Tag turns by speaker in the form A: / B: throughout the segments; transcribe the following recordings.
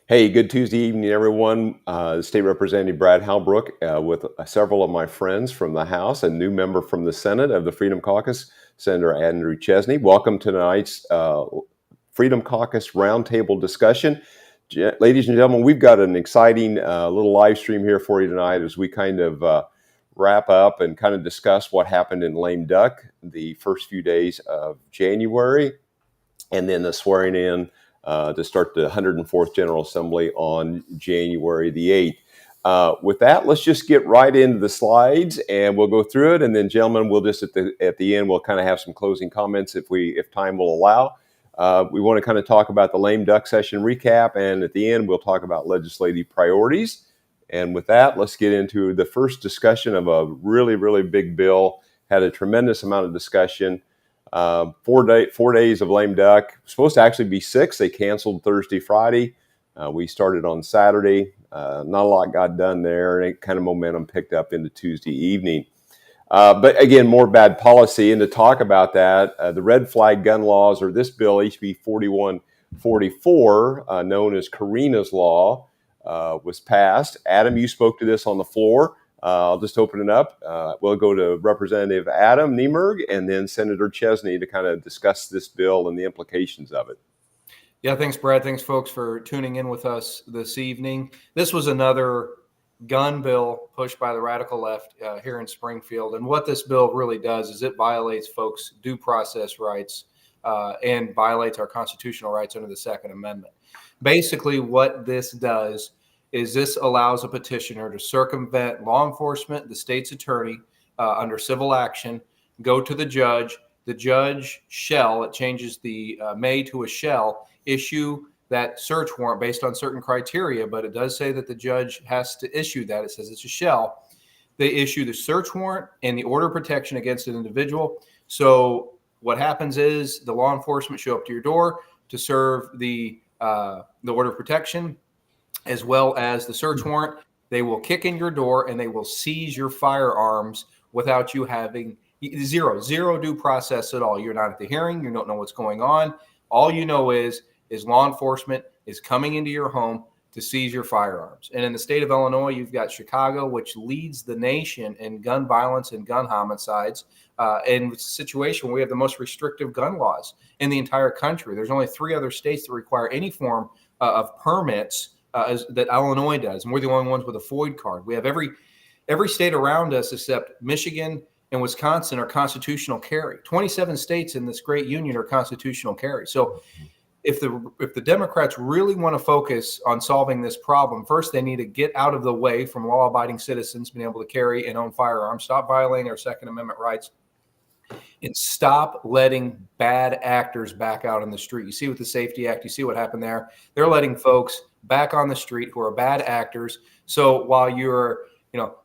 A: Hey, good Tuesday evening, everyone. State Representative Brad Halbrook with several of my friends from the House, a new member from the Senate of the Freedom Caucus, Senator Andrew Chesney. Welcome to tonight's Freedom Caucus roundtable discussion. Ladies and gentlemen, we've got an exciting little live stream here for you tonight as we kind of wrap up and kind of discuss what happened in Lame Duck the first few days of January, and then the swearing in to start the 104th General Assembly on January the 8th. With that, let's just get right into the slides, and we'll go through it. And then, gentlemen, we'll just at the end we'll kind of have some closing comments if time will allow. We want to kind of talk about the lame duck session recap, and at the end we'll talk about legislative priorities. And with that, let's get into the first discussion of a really, really big bill. Had a tremendous amount of discussion. 4 days of lame duck. Supposed to actually be 6. They canceled Thursday, Friday. We started on Saturday. Not a lot got done there, and it kind of momentum picked up into Tuesday evening. But again, more bad policy. And to talk about that, the red flag gun laws, or this bill, HB 4144, known as Karina's Law, was passed. Adam, you spoke to this on the floor. I'll just open it up. We'll go to Representative Adam Niemerg and then Senator Chesney to kind of discuss this bill and the implications of it.
B: Yeah, thanks, Brad. Thanks, folks, for tuning in with us this evening. This was another gun bill pushed by the radical left here in Springfield. And what this bill really does is it violates folks' due process rights and violates our constitutional rights under the Second Amendment. Basically, what this does is this allows a petitioner to circumvent law enforcement, the state's attorney, under civil action, go to the judge. The judge shall, it changes the may to a shall, issue that search warrant based on certain criteria, but it does say that the judge has to issue that. It says it's a shall. They issue the search warrant and the order of protection against an individual. So what happens is the law enforcement show up to your door to serve the order of protection, as well as the search warrant. They will kick in your door and they will seize your firearms without you having zero due process at all. You're not at the hearing. You don't know what's going on. All you know is law enforcement is coming into your home to seize your firearms. And in the state of Illinois, you've got Chicago, which leads the nation in gun violence and gun homicides. And it's a situation where we have the most restrictive gun laws in the entire country. There's only 3 other states that require any form of permits that Illinois does, and we're the only ones with a FOID card. We have every state around us except Michigan and Wisconsin are constitutional carry. 27 states in this great union are constitutional carry. So if the Democrats really want to focus on solving this problem, first they need to get out of the way from law-abiding citizens being able to carry and own firearms, stop violating our Second Amendment rights, and stop letting bad actors back out in the street. You see with the Safety Act, you see what happened there. They're letting folks back on the street who are bad actors. So while you're,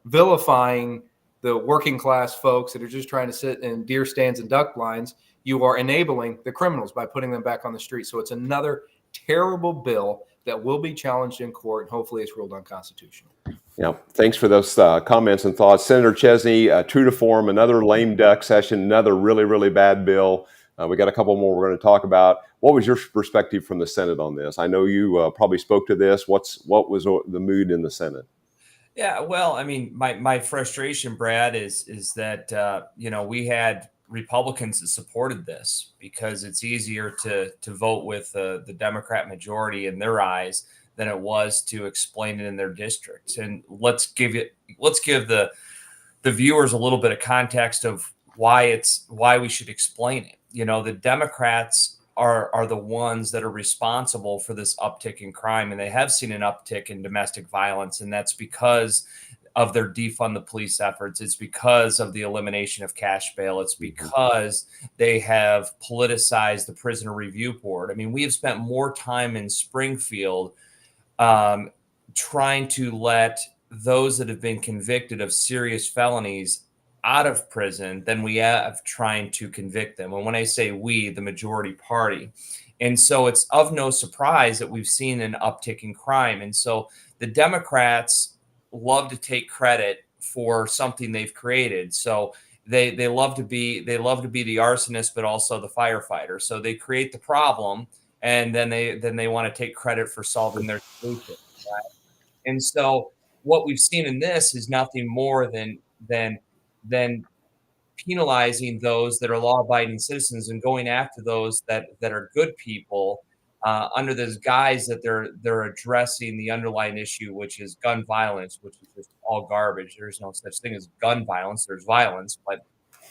B: vilifying the working class folks that are just trying to sit in deer stands and duck blinds, you are enabling the criminals by putting them back on the street. So it's another terrible bill that will be challenged in court, and hopefully it's ruled unconstitutional.
A: Yeah, thanks for those comments and thoughts. Senator Chesney, true to form, another lame duck session, another really, really bad bill. We got a couple more we're going to talk about. What was your perspective from the Senate on this? I know you probably spoke to this. What was the mood in the Senate?
C: Yeah, well, I mean, my frustration, Brad, is that we had Republicans that supported this because it's easier to vote with the Democrat majority in their eyes than it was to explain it in their districts. And let's give the viewers a little bit of context of why we should explain it. The Democrats are the ones that are responsible for this uptick in crime, and they have seen an uptick in domestic violence, and that's because of their defund the police efforts. It's because of the elimination of cash bail. It's because they have politicized the Prisoner Review Board. I mean, we have spent more time in Springfield trying to let those that have been convicted of serious felonies out of prison than we have trying to convict them. And when I say we, the majority party. And so it's of no surprise that we've seen an uptick in crime. And so the Democrats love to take credit for something they've created. So they love to be the arsonist, but also the firefighter. So they create the problem and then they want to take credit for solving their solution. Right? And so what we've seen in this is nothing more than penalizing those that are law-abiding citizens and going after those that are good people under this guise that they're addressing the underlying issue, which is gun violence, which is just all garbage. There's no such thing as gun violence. There's violence, but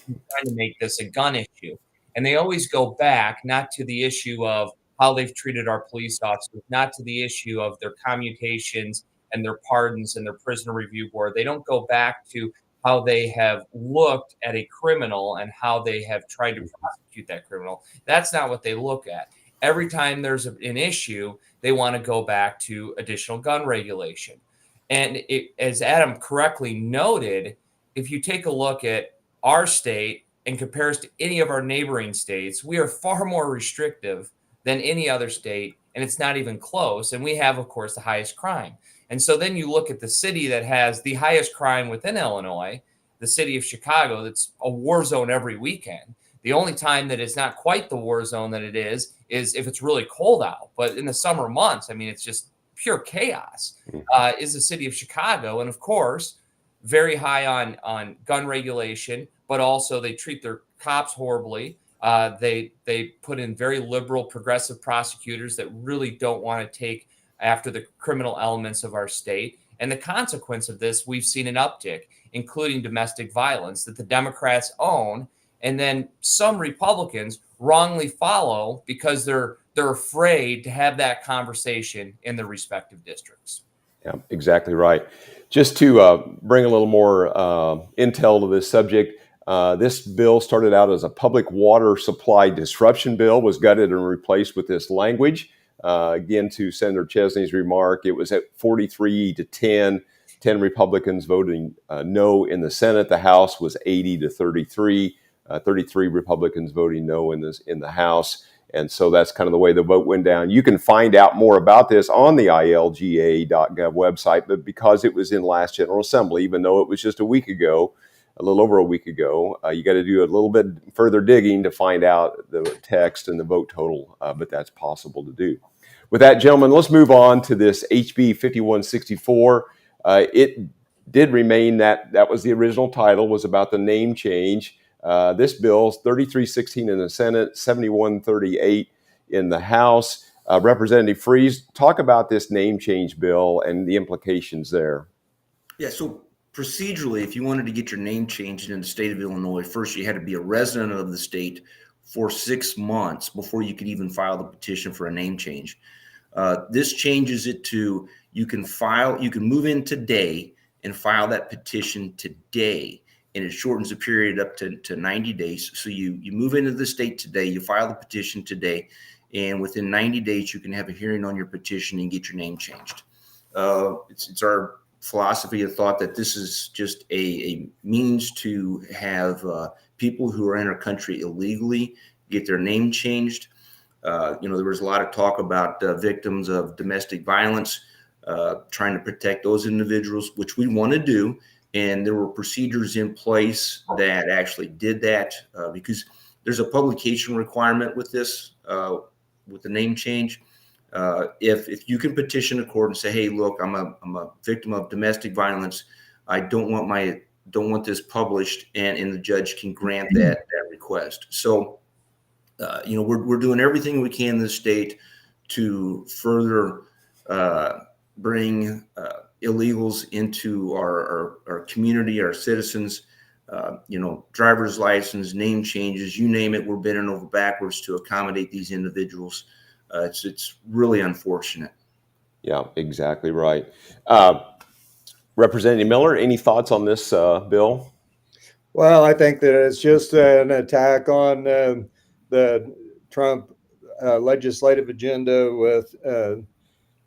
C: trying to make this a gun issue. And they always go back not to the issue of how they've treated our police officers, not to the issue of their commutations and their pardons and their prisoner review board. They don't go back to how they have looked at a criminal and how they have tried to prosecute that criminal. That's not what they look at. Every time there's an issue, they want to go back to additional gun regulation. And as Adam correctly noted, if you take a look at our state and compares to any of our neighboring states, we are far more restrictive than any other state, and it's not even close. And we have, of course, the highest crime. And so then you look at the city that has the highest crime within Illinois, the city of Chicago, that's a war zone every weekend. The only time that it's not quite the war zone that it is if it's really cold out. But in the summer months, I mean, it's just pure chaos, is the city of Chicago. And of course, very high on gun regulation, but also they treat their cops horribly. They put in very liberal, progressive prosecutors that really don't want to take after the criminal elements of our state. And the consequence of this, we've seen an uptick, including domestic violence that the Democrats own. And then some Republicans wrongly follow because they're afraid to have that conversation in their respective districts.
A: Yeah, exactly right. Just to bring a little more intel to this subject, this bill started out as a public water supply disruption bill, was gutted and replaced with this language. Again, to Senator Chesney's remark, it was at 43 to 10 Republicans voting no in the Senate. The House was 80 to 33, 33 Republicans voting no in the House. And so that's kind of the way the vote went down. You can find out more about this on the ilga.gov website, but because it was in last General Assembly, even though it was just a week ago, a little over a week ago, you got to do a little bit further digging to find out the text and the vote total, but that's possible to do. With that, gentlemen, let's move on to this HB 5164. It did remain that was the original title, was about the name change. This bill's 3316 in the Senate, 7138 in the House. Representative Freeze, talk about this name change bill and the implications there.
D: Yeah, so procedurally, if you wanted to get your name changed in the state of Illinois, first you had to be a resident of the state for 6 months before you could even file the petition for a name change. This changes it to you can move in today and file that petition today. And it shortens the period up to 90 days. So you move into the state today, you file the petition today, and within 90 days, you can have a hearing on your petition and get your name changed. It's our philosophy of thought that this is just a means to have people who are in our country illegally get their name changed. There was a lot of talk about victims of domestic violence, trying to protect those individuals, which we want to do. And there were procedures in place that actually did that because there's a publication requirement with this, with the name change. If you can petition a court and say, "Hey, look, I'm a victim of domestic violence. I don't want this published," and the judge can grant that request. So, we're doing everything we can in the state to further bring illegals into our community, our citizens, driver's license, name changes, you name it. We're bending over backwards to accommodate these individuals. It's really unfortunate.
A: Yeah, exactly right. Representative Miller, any thoughts on this bill?
E: Well, I think that it's just an attack on the Trump legislative agenda with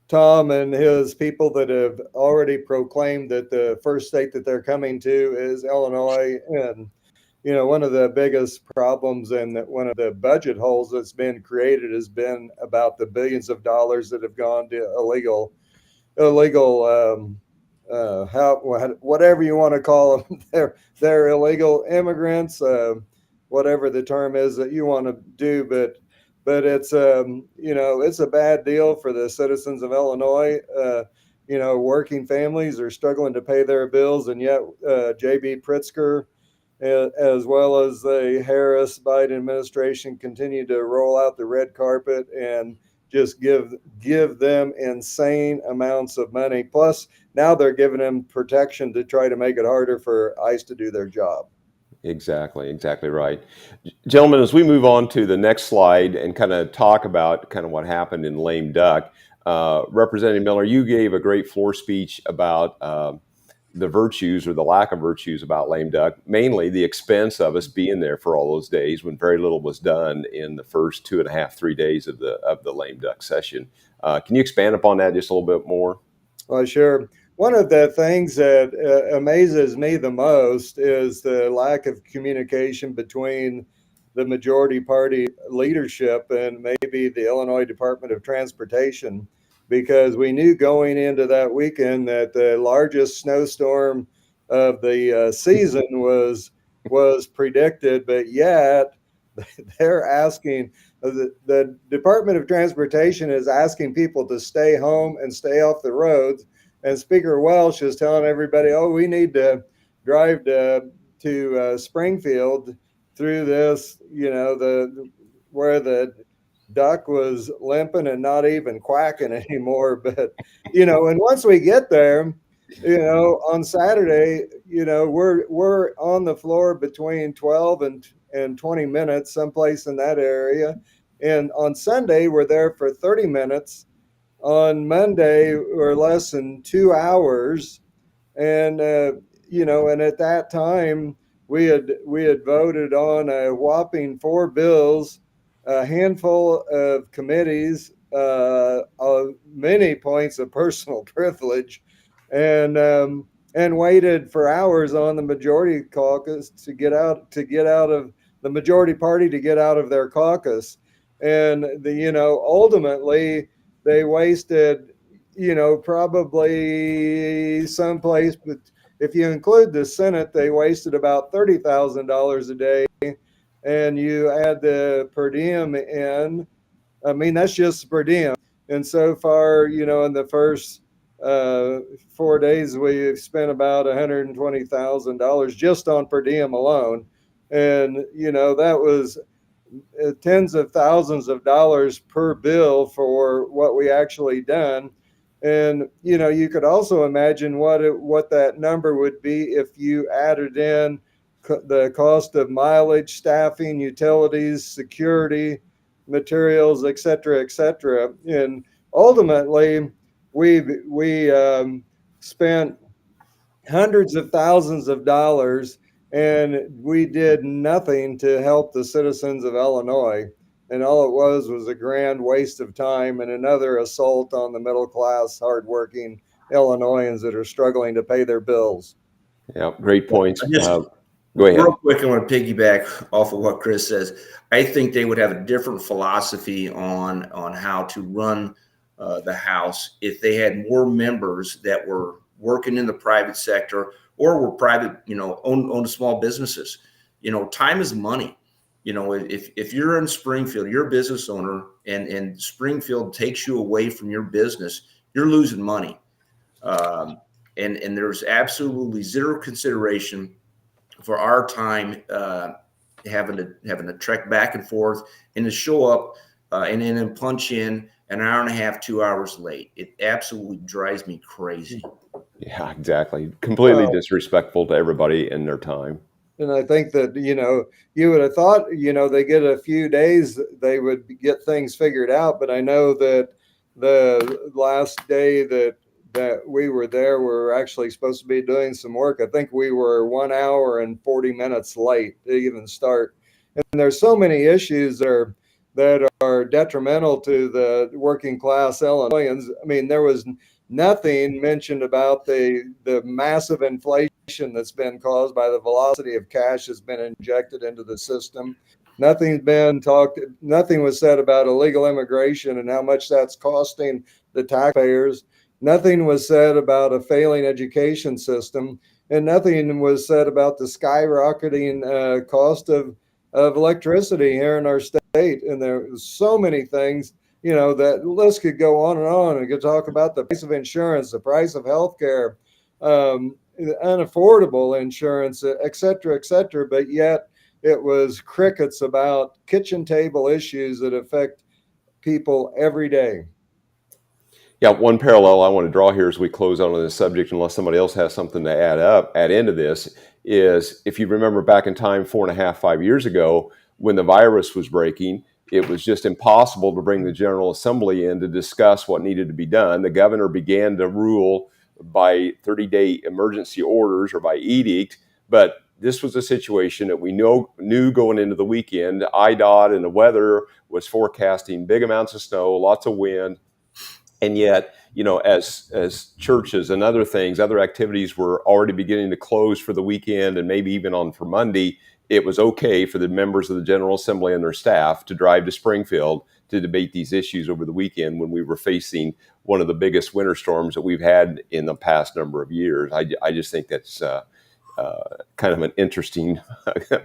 E: Tom and his people that have already proclaimed that the first state that they're coming to is Illinois. And, one of the biggest problems and one of the budget holes that's been created has been about the billions of dollars that have gone to illegal, whatever you want to call them, they're illegal immigrants, whatever the term is that you want to do. But but it's it's a bad deal for the citizens of Illinois. Working families are struggling to pay their bills, and yet J.B. Pritzker, as well as the Harris Biden administration, continue to roll out the red carpet and just give them insane amounts of money. Plus, now they're giving them protection to try to make it harder for ICE to do their job.
A: Exactly right. Gentlemen, as we move on to the next slide and kind of talk about kind of what happened in Lame Duck, Representative Miller, you gave a great floor speech about the virtues or the lack of virtues about Lame Duck, mainly the expense of us being there for all those days when very little was done in the first 2.5, 3 days of the Lame Duck session. Can you expand upon that just a little bit more?
E: Well, sure. One of the things that amazes me the most is the lack of communication between the majority party leadership and maybe the Illinois Department of Transportation, because we knew going into that weekend that the largest snowstorm of the season was predicted, but yet they're asking, the Department of Transportation is asking people to stay home and stay off the roads. And Speaker Welch is telling everybody, oh, we need to drive to Springfield through this, where the duck was limping and not even quacking anymore. But, and once we get there, on Saturday, we're on the floor between 12 and 20 minutes, someplace in that area. And on Sunday, we're there for 30 minutes. On Monday, we're less than 2 hours. And, and at that time, we had voted on a whopping 4 bills, a handful of committees, many points of personal privilege, and waited for hours on the majority caucus to get out of the majority party to get out of their caucus. And ultimately they wasted, probably someplace, but if you include the Senate, they wasted about $30,000 a day. And you add the per diem in, that's just per diem. And so far, in the first 4 days, we've spent about $120,000 just on per diem alone. And, that was tens of thousands of dollars per bill for what we actually done. And, you could also imagine what that number would be if you added in the cost of mileage, staffing, utilities, security, materials, et cetera. And ultimately, we spent hundreds of thousands of dollars, and we did nothing to help the citizens of Illinois. And all it was a grand waste of time and another assault on the middle class, hardworking Illinoisans that are struggling to pay their bills.
A: Yeah, great points. Go ahead.
D: Real quick, I want to piggyback off of what Chris says. I think they would have a different philosophy on how to run the House if they had more members that were working in the private sector or were private, owned small businesses. Time is money. If you're in Springfield, you're a business owner, and Springfield takes you away from your business, you're losing money. And there's absolutely zero consideration for our time having to trek back and forth and to show up and then punch in an hour and a half, 2 hours late. It absolutely drives me crazy.
A: Yeah, exactly. Completely disrespectful to everybody and their time.
E: And I think that, you would have thought, they get a few days, they would get things figured out. But I know that the last day that we were there, we were actually supposed to be doing some work. I think we were 1 hour and 40 minutes late to even start. And there's so many issues that are detrimental to the working class Illinoisans. There was nothing mentioned about the massive inflation that's been caused by the velocity of cash that's been injected into the system. Nothing was said about illegal immigration and how much that's costing the taxpayers. Nothing was said about a failing education system, and nothing was said about the skyrocketing cost of of electricity here in our state. And there are so many things, that list could go on and on. We could talk about the price of insurance, the price of healthcare, unaffordable insurance, et cetera, but yet it was crickets about kitchen table issues that affect people every day.
A: Yeah, one parallel I want to draw here as we close out on this subject, unless somebody else has something to add into this, is if you remember back in time 4.5, 5 years ago, when the virus was breaking, it was just impossible to bring the General Assembly in to discuss what needed to be done. The governor began to rule by 30-day emergency orders or by edict, but this was a situation that we knew going into the weekend. IDOT and the weather was forecasting big amounts of snow, lots of wind. And yet, as churches and other things, other activities were already beginning to close for the weekend and maybe even on for Monday, it was okay for the members of the General Assembly and their staff to drive to Springfield to debate these issues over the weekend when we were facing one of the biggest winter storms that we've had in the past number of years. I just think that's kind of an interesting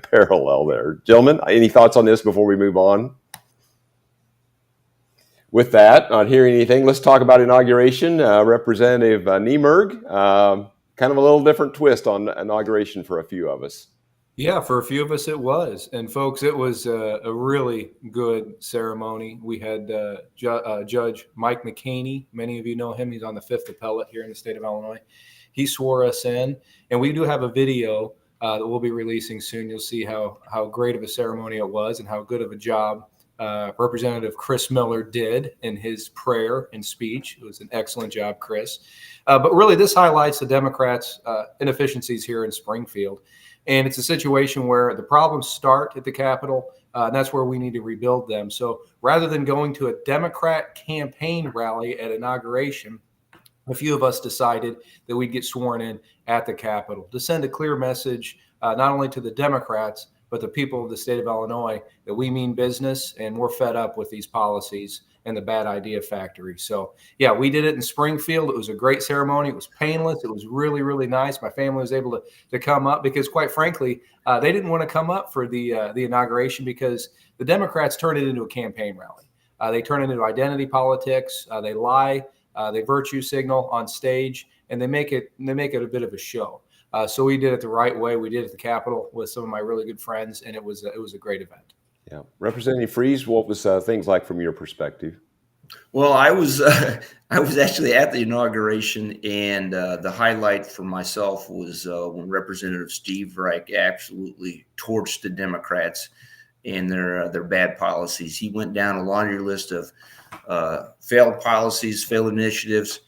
A: parallel there. Gentlemen, any thoughts on this before we move on? With that, not hearing anything, let's talk about inauguration. Representative Niemerg, kind of a little different twist on inauguration for a few of us.
B: Yeah, for a few of us it was. And folks, it was a really good ceremony. We had Judge Mike McCaney. Many of you know him. He's on the 5th appellate here in the state of Illinois. He swore us in. And we do have a video that we'll be releasing soon. You'll see how great of a ceremony it was and how good of a job Representative Chris Miller did in his prayer and speech. It was an excellent job, Chris. But really, this highlights the Democrats' inefficiencies here in Springfield. And it's a situation where the problems start at the Capitol, and that's where we need to rebuild them. So rather than going to a Democrat campaign rally at inauguration, a few of us decided that we'd get sworn in at the Capitol to send a clear message, not only to the Democrats, but the people of the state of Illinois, that we mean business and we're fed up with these policies and the bad idea factory. So yeah, we did it in Springfield. It was a great ceremony. It was painless. It was really, really nice. My family was able to come up because, quite frankly, they didn't want to come up for the inauguration because the Democrats turned it into a campaign rally. They turn it into identity politics. They lie. They virtue signal on stage, and they make it a bit of a show. So we did it the right way. We did it at the Capitol with some of my really good friends, and it was a great event.
A: Yeah, Representative Freeze, what was things like from your perspective?
D: Well, I was actually at the inauguration, and the highlight for myself was when Representative Steve Reich absolutely torched the Democrats and their bad policies. He went down a laundry list of failed policies, failed initiatives,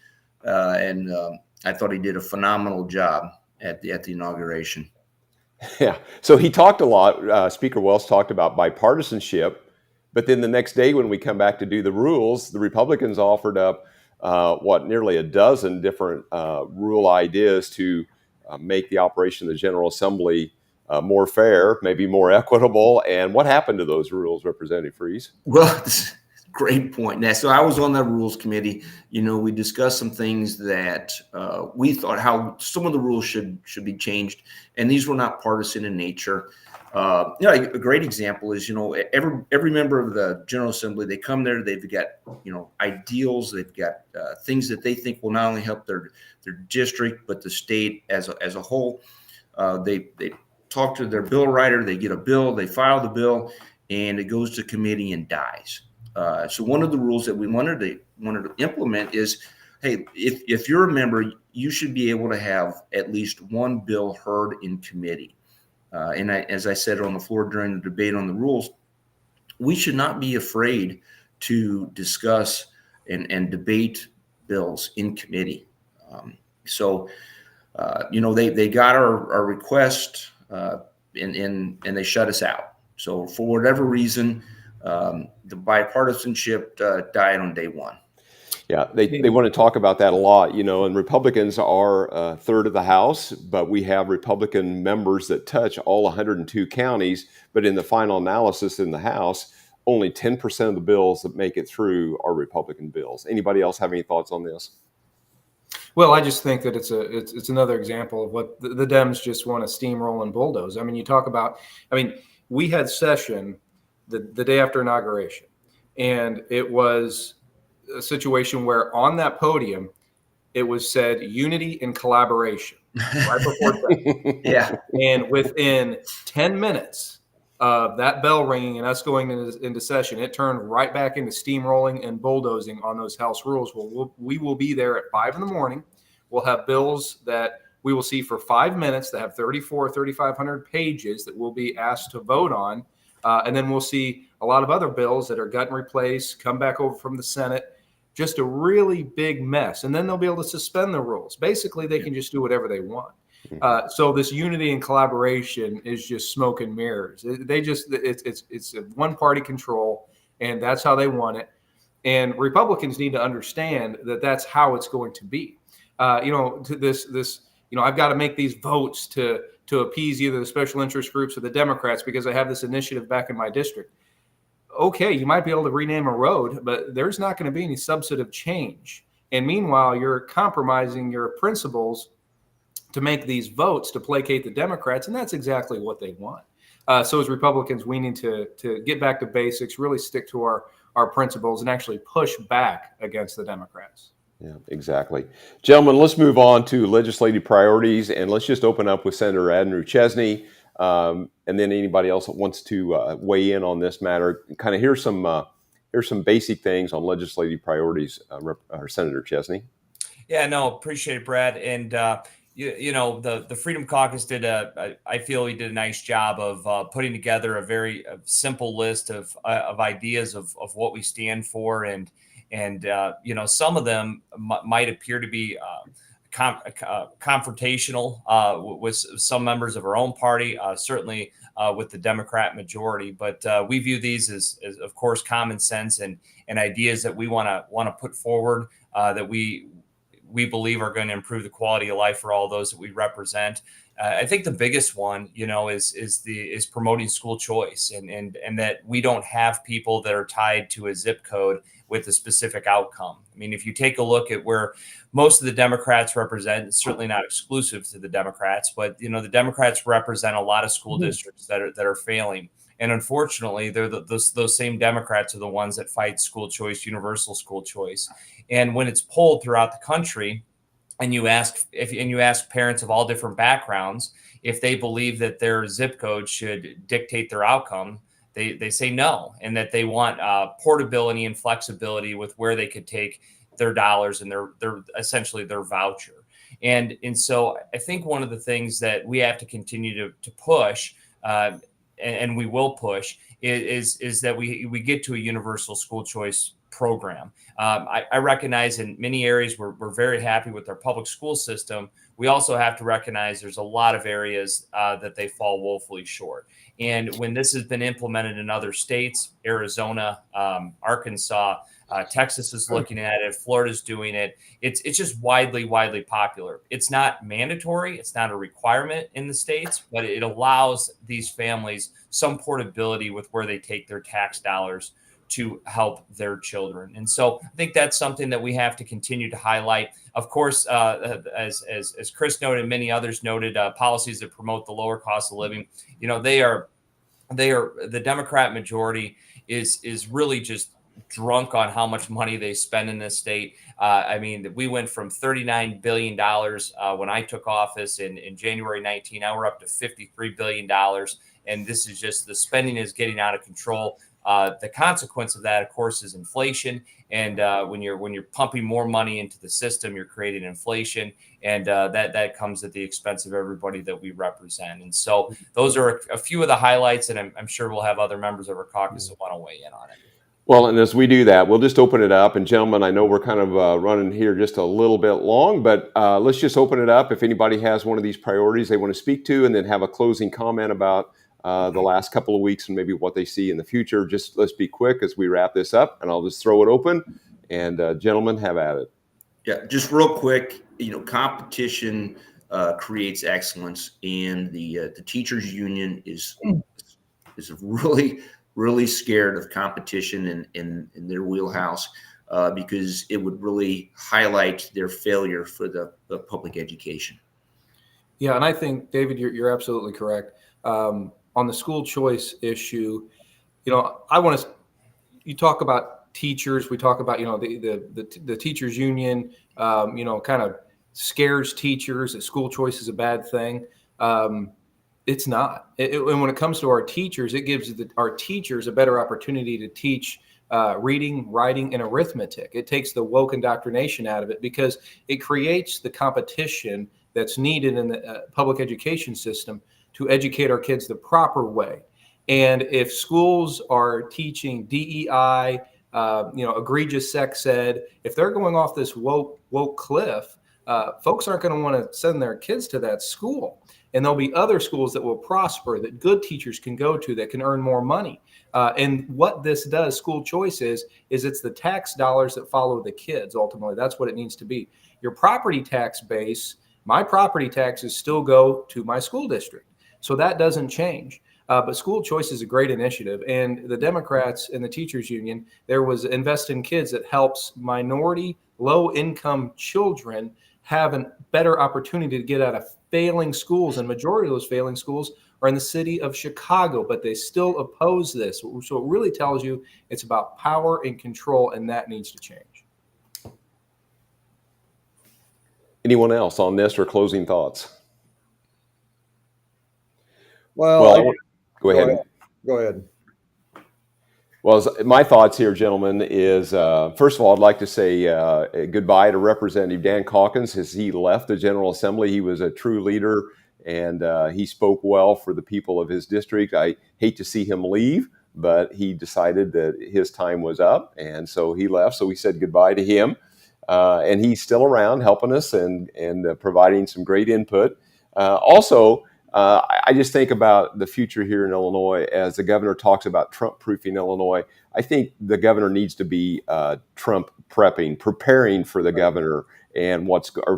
D: and I thought he did a phenomenal job at the inauguration.
A: Yeah. So he talked a lot. Speaker Wells talked about bipartisanship, but then the next day when we come back to do the rules, the Republicans offered up nearly a dozen different rule ideas to make the operation of the General Assembly more fair, maybe more equitable. And what happened to those rules, Representative Freeze?
D: Well, great point. Now, so I was on the Rules Committee. We discussed some things that we thought how some of the rules should be changed, and these were not partisan in nature. A great example is, every member of the General Assembly, they come there, they've got, ideals, they've got things that they think will not only help their district, but the state as a whole. They talk to their bill writer, they get a bill, they file the bill, and it goes to committee and dies. So one of the rules that we wanted to implement is, hey, if you're a member, you should be able to have at least one bill heard in committee. And as I said on the floor during the debate on the rules, we should not be afraid to discuss and debate bills in committee. They got our request and they shut us out. So for whatever reason, the bipartisanship died on day one.
A: Yeah, they want to talk about that a lot, and Republicans are a third of the House, but we have Republican members that touch all 102 counties. But in the final analysis in the House, only 10% of the bills that make it through are Republican bills. Anybody else have any thoughts on this?
B: Well, I just think that it's another example of what the Dems just want to steamroll and bulldoze. You talk about, we had session the day after inauguration, and it was a situation where on that podium, it was said unity and collaboration right before that.
D: Yeah.
B: And within 10 minutes of that bell ringing and us going into session, it turned right back into steamrolling and bulldozing on those House rules. We will be there at 5 a.m. We'll have bills that we will see for 5 minutes that have 3,500 pages that we'll be asked to vote on. And then we'll see a lot of other bills that are gut and replace, come back over from the Senate. Just a really big mess. And then they'll be able to suspend the rules. Basically, they can just do whatever they want. So this unity and collaboration is just smoke and mirrors. It's a one-party control, and that's how they want it. And Republicans need to understand that that's how it's going to be. I've got to make these votes to appease either the special interest groups or the Democrats because I have this initiative back in my district. Okay, you might be able to rename a road, but there's not going to be any substantive change. And meanwhile, you're compromising your principles to make these votes to placate the Democrats, and that's exactly what they want. So as Republicans, we need to get back to basics, really stick to our principles, and actually push back against the Democrats.
A: Yeah, exactly. Gentlemen, let's move on to legislative priorities, and let's just open up with Senator Andrew Chesney. And then anybody else that wants to weigh in on this matter, kind of here's some basic things on legislative priorities. Senator Chesney.
C: Yeah, no, appreciate it, Brad. And the Freedom Caucus I feel he did a nice job of putting together a very simple list of ideas of what we stand for, and some of them might appear to be confrontational with some members of our own party, certainly with the Democrat majority. But we view these as of course, common sense and ideas that we want to put forward that we believe are going to improve the quality of life for all those that we represent. I think the biggest one, is promoting school choice and that we don't have people that are tied to a zip code with a specific outcome. I mean, if you take a look at where most of the Democrats represent, it's certainly not exclusive to the Democrats, but the Democrats represent a lot of school districts that are failing. And unfortunately, they're those same Democrats are the ones that fight school choice, universal school choice. And when it's polled throughout the country, and you ask parents of all different backgrounds if they believe that their zip code should dictate their outcome, they say no, and that they want portability and flexibility with where they could take their dollars and their essentially their voucher. And so I think one of the things that we have to continue to push, and we will push, is that we get to a universal school choice program. I recognize in many areas we're very happy with our public school system. We also have to recognize there's a lot of areas that they fall woefully short. And when this has been implemented in other states, Arizona, Arkansas, Texas is looking at it, Florida's doing it. It's just widely popular. It's not mandatory. It's not a requirement in the states, but it allows these families some portability with where they take their tax dollars to help their children. And so I think that's something that we have to continue to highlight. Of course, as Chris noted, many others noted, policies that promote the lower cost of living, the Democrat majority is really just drunk on how much money they spend in this state. I mean, we went from $39 billion when I took office in January 19. Now we're up to $53 billion. And this is just, the spending is getting out of control. The consequence of that, of course, is inflation. And when you're pumping more money into the system, you're creating inflation. And that comes at the expense of everybody that we represent. And so those are a few of the highlights. And I'm sure we'll have other members of our caucus that want to weigh in on it.
A: Well, and as we do that, we'll just open it up. And gentlemen, I know we're kind of running here just a little bit long, but let's just open it up. If anybody has one of these priorities they want to speak to, and then have a closing comment about the last couple of weeks and maybe what they see in the future. Just let's be quick as we wrap this up, and I'll just throw it open. And gentlemen, have at it.
D: Yeah, just real quick. Competition creates excellence, and the teachers union is really scared of competition in their wheelhouse because it would really highlight their failure for the public education.
B: Yeah, and I think, David, you're absolutely correct. on the school choice issue, you talk about teachers. We talk about, the teachers union, kind of scares teachers that school choice is a bad thing. It's not. And when it comes to our teachers, it gives our teachers a better opportunity to teach reading, writing, and arithmetic. It takes the woke indoctrination out of it because it creates the competition that's needed in the public education system to educate our kids the proper way. And if schools are teaching DEI, egregious sex ed, if they're going off this woke cliff, folks aren't going to want to send their kids to that school. And there'll be other schools that will prosper, that good teachers can go to, that can earn more money. And what this does, school choice is it's the tax dollars that follow the kids. Ultimately, that's what it needs to be. Your property tax base, my property taxes still go to my school district. So that doesn't change. But school choice is a great initiative. And the Democrats and the teachers union, there was Invest in Kids that helps minority, low-income children have a better opportunity to get out of failing schools. And majority of those failing schools are in the city of Chicago, but they still oppose this. So it really tells you it's about power and control, and that needs to change.
A: Anyone else on this or closing thoughts?
E: Well,
A: go ahead.
E: Go ahead.
A: Well, my thoughts here, gentlemen, is first of all, I'd like to say goodbye to Representative Dan Calkins as he left the General Assembly. He was a true leader, and he spoke well for the people of his district. I hate to see him leave, but he decided that his time was up, and so he left. So we said goodbye to him, and he's still around helping us and providing some great input. Also, I just think about the future here in Illinois as the governor talks about Trump-proofing Illinois. I think the governor needs to be Trump preparing for the governor and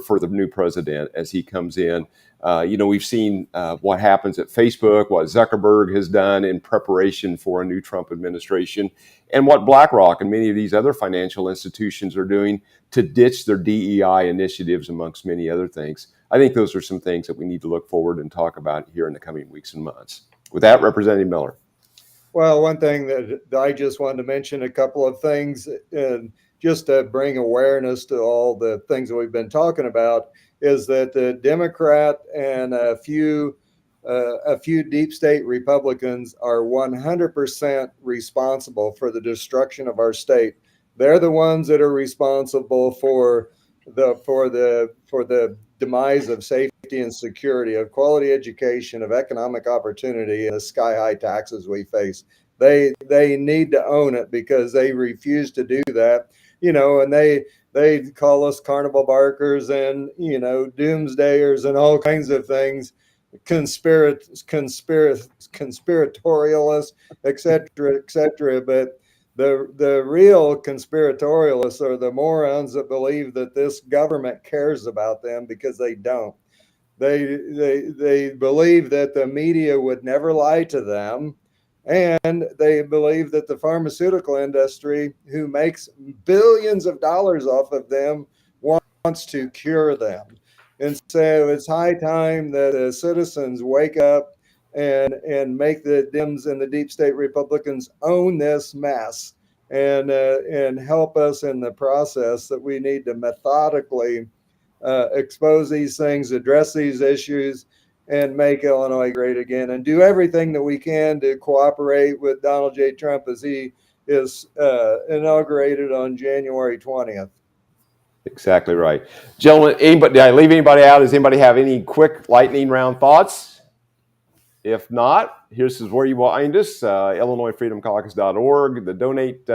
A: for the new president as he comes in. We've seen what happens at Facebook, what Zuckerberg has done in preparation for a new Trump administration, and what BlackRock and many of these other financial institutions are doing to ditch their DEI initiatives, amongst many other things. I think those are some things that we need to look forward and talk about here in the coming weeks and months. With that, Representative Miller.
E: Well, one thing that I just wanted to mention, a couple of things, and just to bring awareness to all the things that we've been talking about, is that the Democrat and a few deep state Republicans are 100% responsible for the destruction of our state. They're the ones that are responsible for the demise of safety and security, of quality education, of economic opportunity, and the sky-high taxes we face. They need to own it because they refuse to do that. And they call us carnival barkers and, doomsdayers and all kinds of things, conspiratorialists, et cetera. But the real conspiratorialists are the morons that believe that this government cares about them, because they don't. They believe that the media would never lie to them, and they believe that the pharmaceutical industry, who makes billions of dollars off of them, wants to cure them. And so it's high time that the citizens wake up and make the Dems and the deep state Republicans own this mess and help us in the process that we need to methodically expose these things, address these issues, and make Illinois great again, and do everything that we can to cooperate with Donald J. Trump as he is inaugurated on January 20th.
A: Exactly right. Gentlemen, did I leave anybody out? Does anybody have any quick lightning round thoughts? If not, here's where you find us, IllinoisFreedomCaucus.org, the donate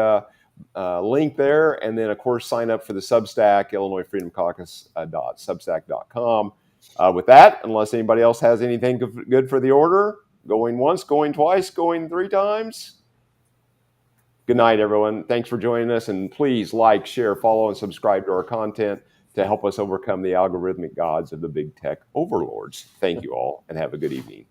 A: link there, and then, of course, sign up for the Substack, IllinoisFreedomCaucus.substack.com. With that, unless anybody else has anything good for the order, going once, going twice, going three times. Good night, everyone. Thanks for joining us, and please like, share, follow, and subscribe to our content to help us overcome the algorithmic gods of the big tech overlords. Thank you all, and have a good evening.